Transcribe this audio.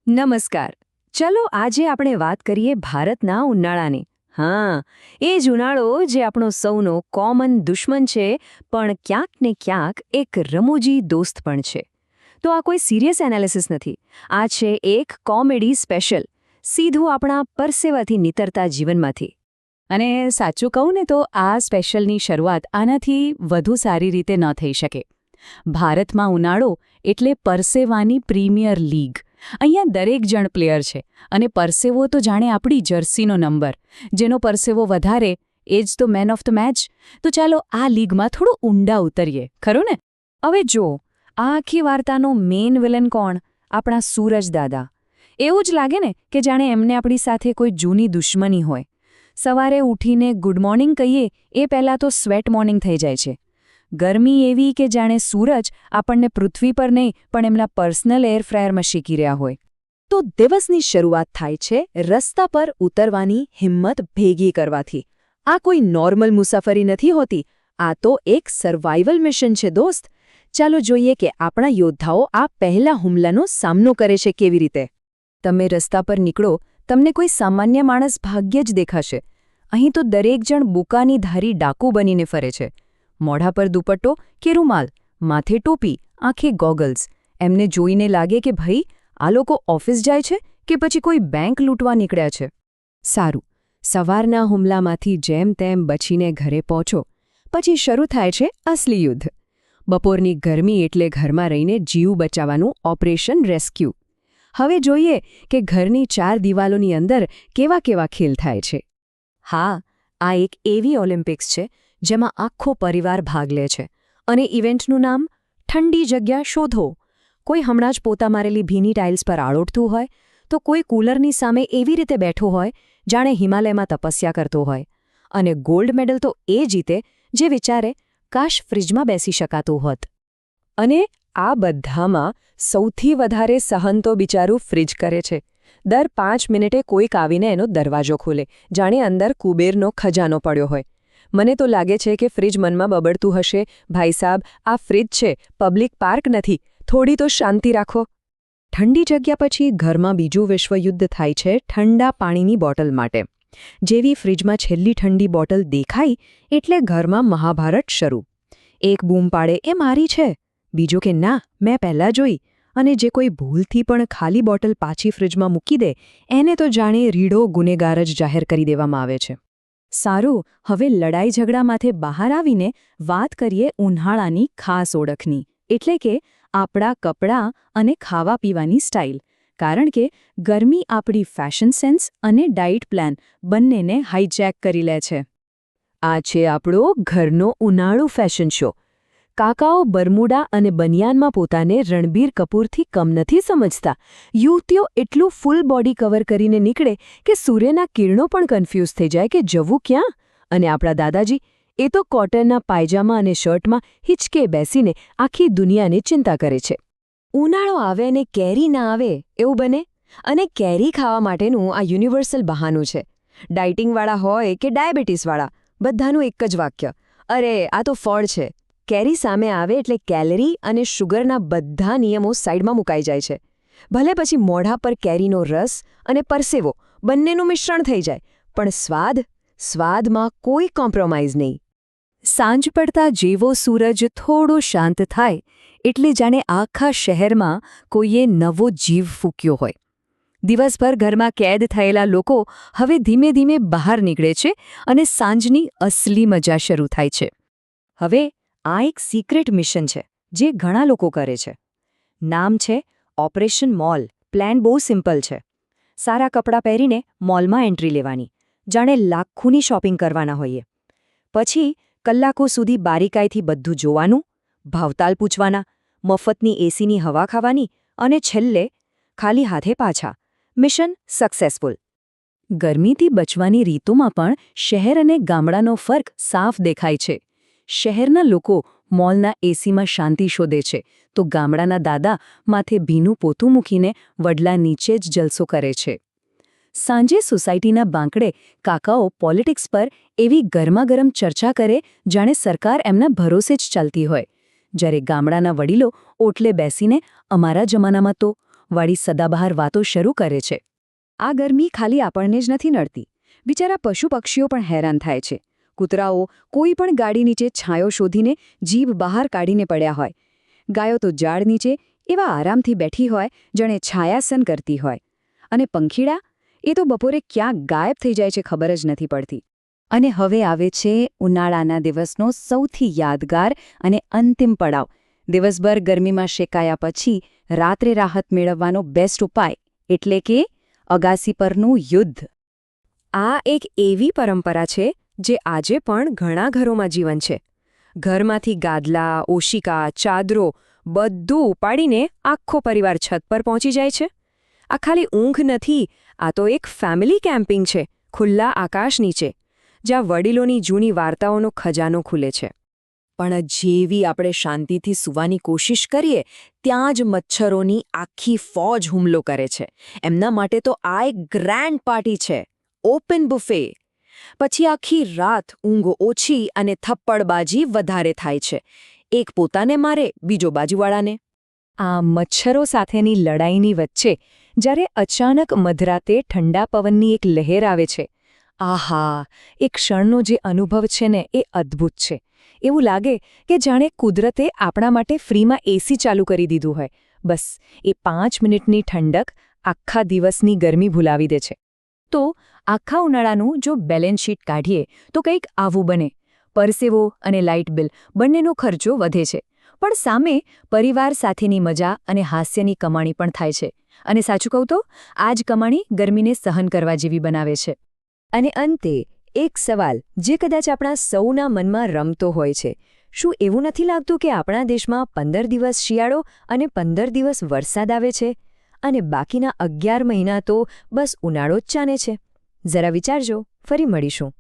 નમસ્કાર. ચલો આજે આપણે વાત કરીએ ભારતના ઉનાળાની. હા, એ જ ઉનાળો જે આપણો સૌનો કોમન દુશ્મન છે, પણ ક્યાંક ને ક્યાંક એક રમૂજી દોસ્ત પણ છે. તો આ કોઈ સિરિયસ એનાલિસિસ નથી. આ છે એક કોમેડી સ્પેશિયલ, સીધું આપણા પરસેવાથી નીતરતા જીવનમાંથી. અને સાચું કહું ને તો આ સ્પેશિયલની શરૂઆત આનાથી વધુ સારી રીતે ન થઈ શકે. ભારતમાં ઉનાળો એટલે પરસેવાની પ્રીમિયર લીગ. અહીંયા દરેક જણ પ્લેયર છે અને પરસેવો તો જાણે આપણી જર્સીનો નંબર. જેનો પરસેવો વધારે એ જ તો મેન ઓફ ધ મેચ. તો ચાલો આ લીગમાં થોડું ઊંડા ઉતરીએ, ખરું ને? હવે જો, આ આખી વાર્તાનો મેઇન વિલન કોણ? આપણા સૂરજ દાદા. એવું જ લાગે ને કે જાણે એમને આપણી સાથે કોઈ જૂની દુશ્મની હોય. સવારે ઉઠીને ગુડ મોર્નિંગ કહીએ એ પહેલાં તો સ્વેટ મોર્નિંગ થઈ જાય છે. ગરમી એવી કે જાણે સૂરજ આપણને પૃથ્વી પર નહીં પણ એમના પર્સનલ એર ફ્રાયરમાં શીખી રહ્યા હોય. તો દિવસની શરૂઆત થાય છે રસ્તા પર ઉતરવાની હિંમત ભેગી કરવાથી. આ કોઈ નોર્મલ મુસાફરી નથી હોતી, આ તો એક સર્વાઇવલ મિશન છે દોસ્ત. ચાલો જોઈએ કે આપણા યોદ્ધાઓ આ પહેલા હુમલાનો સામનો કરે છે કેવી રીતે. તમે રસ્તા પર નીકળો, તમને કોઈ સામાન્ય માણસ ભાગ્યે જ દેખાશે. અહીં તો દરેક જણ બુકાની ધારી ડાકુ બનીને ફરે છે. મોઢા પર દુપટ્ટો કે રૂમાલ, માથે ટોપી, આંખે ગોગલ્સ. એમને જોઈને લાગે કે ભાઈ, આ લોકો ઓફિસ જાય છે કે પછી કોઈ બેંક લૂંટવા નીકળ્યા છે. સારું, સવારના હુમલામાંથી જેમ તેમ બચીને ઘરે પહોંચો. પછી શરૂ થાય છે અસલી યુદ્ધ. બપોરની ગરમી એટલે ઘરમાં રહીને જીવ બચાવવાનું ઓપરેશન રેસ્ક્યુ. હવે જોઈએ કે ઘરની 4 દિવાલોની અંદર કેવા કેવા ખેલ થાય છે. હા, આ એક એવી ઓલિમ્પિક્સ છે જેમાં આખો પરિવાર ભાગ લે છે. અને ઇવેન્ટનું નામ ઠંડી જગ્યા શોધો. કોઈ હમણાં જ પોતા મારેલી ભીની ટાઇલ્સ પર આળોટતું હોય, તો કોઈ કૂલરની સામે એવી રીતે બેઠો હોય જાણે હિમાલયમાં તપસ્યા કરતો હોય. અને ગોલ્ડ મેડલ તો એ જીતે જે વિચારે કાશ ફ્રિજમાં બેસી શકાતું હોત. અને આ બધામાં સૌથી વધારે સહન તો બિચારું ફ્રિજ કરે છે. દર 5 મિનિટે કોઈક આવીને એનો દરવાજો ખોલે, જાણે અંદર કુબેરનો ખજાનો પડ્યો હોય. મને તો લાગે છે કે ફ્રિજ મનમાં બબડતું હશે, ભાઈ સાબ, આ ફ્રિજ છે, પબ્લિક પાર્ક નથી, થોડી તો શાંતિ રાખો. ઠંડી જગ્યા પછી ઘરમાં બીજું વિશ્વયુદ્ધ થાય છે ઠંડા પાણીની બોટલ માટે. જેવી ફ્રિજમાં છેલ્લી ઠંડી બોટલ દેખાઈ એટલે ઘરમાં મહાભારત શરૂ. એક બૂમ પાડે એ મારી છે, બીજો કે ના, મેં પહેલાં જોઈ. અને જે કોઈ ભૂલથી પણ ખાલી બોટલ પાછી ફ્રિજમાં મૂકી દે એને તો જાણે રીઢો ગુનેગાર જ જાહેર કરી દેવામાં આવે છે. સારું, હવે લડાઈ ઝઘડામાંથી બહાર આવીને વાત કરીએ ઉનાળાની ખાસ ઓળખની, એટલે કે આપણા કપડાં અને ખાવા પીવાની સ્ટાઇલ. કારણ કે ગરમી આપણી ફેશન સેન્સ અને ડાયટ પ્લાન બંનેને હાઈજેક કરી લે છે. આ છે આપણો ઘરનો ઉનાળુ ફેશન શો. કાકાઓ બરમુડા અને બનિયાનમાં પોતાને રણબીર કપૂરથી કમ નથી સમજતા. યુવતીઓ એટલું ફૂલ બોડી કવર કરીને નીકળે કે સૂર્યના કિરણો પણ કન્ફ્યુઝ થઈ જાય કે જવું ક્યાં. અને આપણા દાદાજી, એ તો કોટનના પાયજામા અને શર્ટમાં હિચકે બેસીને આખી દુનિયાની ચિંતા કરે છે. ઉનાળો આવે અને કેરી ના આવે એવું બને. અને કેરી ખાવા માટેનું આ યુનિવર્સલ બહાનું છે. ડાયટિંગવાળા હોય કે ડાયાબિટીસવાળા, બધાનું એક જ વાક્ય: અરે, આ તો ફળ છે. કેરી સામે આવે એટલે કેલરી અને શુગરના બધા નિયમો સાઈડમાં મુકાઈ જાય છે. ભલે પછી મોઢા પર કેરીનો રસ અને પરસેવો બંનેનું મિશ્રણ થઈ જાય, પણ સ્વાદમાં કોઈ કોમ્પ્રોમાઇઝ નહીં. સાંજ પડતા જેવો સૂરજ થોડો શાંત થાય એટલે જાણે આખા શહેરમાં કોઈએ નવો જીવ ફૂંક્યો હોય. દિવસભર ઘરમાં કેદ થયેલા લોકો હવે ધીમે ધીમે બહાર નીકળે છે અને સાંજની અસલી મજા શરૂ થાય છે. હવે આ એક સિક્રેટ મિશન છે જે ઘણા લોકો કરે છે. નામ છે ઓપરેશન મોલ. પ્લાન બહુ સિમ્પલ છે. સારા કપડાં પહેરીને મોલમાં એન્ટ્રી લેવાની, જાણે લાખોની શોપિંગ કરવાના હોઈએ. પછી કલાકો સુધી બારીકાઈથી બધું જોવાનું, ભાવતાલ પૂછવાના, મફતની એસીની હવા ખાવાની અને છેલ્લે ખાલી હાથે પાછા. Mission successful. ગરમીથી બચવાની રીતોમાં પણ શહેર અને ગામડાનો ફર્ક સાફ દેખાય છે. શહેરના લોકો મોલના એસીમાં શાંતિ શોધે છે, તો ગામડાના દાદા માથે ભીનું પોતું મૂકીને વડલા નીચે જ જલસો કરે છે. સાંજે સોસાયટીના બાંકડે કાકાઓ પોલિટિક્સ પર એવી ગરમાગરમ ચર્ચા કરે જાણે સરકાર એમના ભરોસે જ ચાલતી હોય. જ્યારે ગામડાના વડીલો ઓટલે બેસીને અમારા જમાનામાં તો વાળી સદાબહાર વાતો શરૂ કરે છે. આ ગરમી ખાલી આપણને જ નથી નડતી. બિચારા પશુ પક્ષીઓ પણ હેરાન થાય છે. કૂતરાઓ કોઈ પણ ગાડી નીચે છાંયો શોધીને જીભ બહાર કાઢીને પડ્યા હોય. ગાયો તો ઝાડ નીચે એવા આરામથી બેઠી હોય જાણે છાયાસન કરતી હોય. અને પંખીડા એ તો બપોરે ક્યાં ગાયબ થઈ જાય છે ખબર જ નથી પડતી. અને હવે આવે છે ઉનાળાના દિવસનો સૌથી યાદગાર અને અંતિમ પડાવ. દિવસભર ગરમીમાં શેકાયા પછી રાત્રે રાહત મેળવવાનો બેસ્ટ ઉપાય એટલે કે અગાસી પરનું યુદ્ધ. આ એક એવી પરંપરા છે જે આજે પણ ઘણા ઘરોમાં જીવન છે. ઘરમાંથી ગાદલા, ઓશિકા, ચાદરો બધું ઉપાડીને આખો પરિવાર છત પર પહોંચી જાય છે. આ ખાલી ઊંઘ નથી, આ તો એક ફેમિલી કેમ્પિંગ છે, ખુલ્લા આકાશ નીચે, જ્યાં વડીલોની જૂની વાર્તાઓનો ખજાનો ખુલે છે. પણ જેવી આપણે શાંતિથી સૂવાની કોશિશ કરીએ ત્યાં જ મચ્છરોની આખી ફોજ હુમલો કરે છે. એમના માટે તો આ એક ગ્રાન્ડ પાર્ટી છે, ઓપન બુફે. પછી આખી રાત ઊંઘ ઓછી અને થપ્પડબાજી વધારે થાય છે. એક પોતાને મારે, બીજો બાજુવાળાને. આ મચ્છરો સાથેની લડાઈની વચ્ચે જ્યારે અચાનક મધરાતે ઠંડા પવનની એક લહેર આવે છે, આહા, એ ક્ષણનો જે અનુભવ છે ને એ અદ્ભુત છે. એવું લાગે કે જાણે કુદરતે આપણા માટે ફ્રીમાં એસી ચાલુ કરી દીધું હોય. બસ એ 5 મિનિટની ઠંડક આખા દિવસની ગરમી ભૂલાવી દે છે. તો આખા ઉનાળાનું જો બેલેન્સ શીટ કાઢીએ તો કંઈક આવું બને. પરસેવો અને લાઇટ બિલ બંનેનો ખર્ચો વધે છે, પણ સામે પરિવાર સાથેની મજા અને હાસ્યની કમાણી પણ થાય છે. અને સાચું કહું તો આ જ કમાણી ગરમીને સહન કરવા જેવી બનાવે છે. અને અંતે એક સવાલ જે કદાચ આપણા સૌના મનમાં રમતો હોય છે. શું એવું નથી લાગતું કે આપણા દેશમાં 15 દિવસ શિયાળો અને 15 દિવસ વરસાદ આવે છે અને બાકીના 11 મહિના તો બસ ઉનાળો જ ચાલે છે? જરા વિચારજો. ફરી મળીશું.